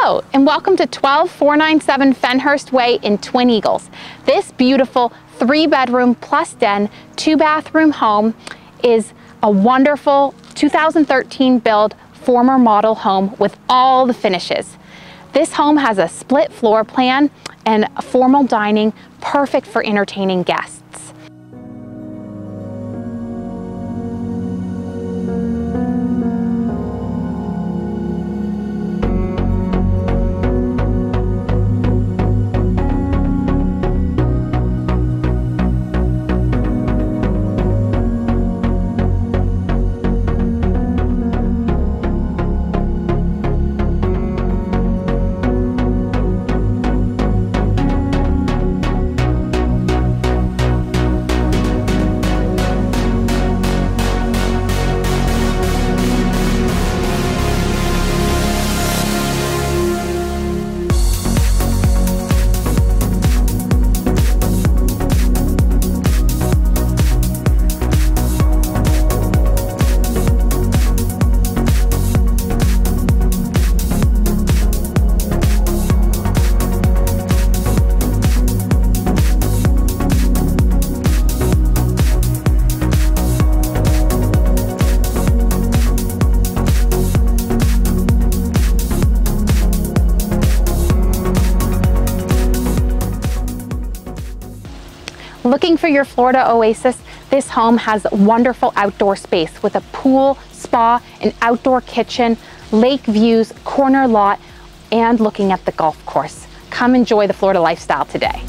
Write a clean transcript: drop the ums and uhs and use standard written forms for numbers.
Hello, and welcome to 12497 Fenhurst Way in Twin Eagles. This beautiful 3-bedroom plus den, 2-bathroom home is a wonderful 2013 build former model home with all the finishes. This home has a split floor plan and a formal dining, perfect for entertaining guests. Looking for your Florida oasis? This home has wonderful outdoor space with a pool, spa, an outdoor kitchen, lake views, corner lot, and looking at the golf course. Come enjoy the Florida lifestyle today.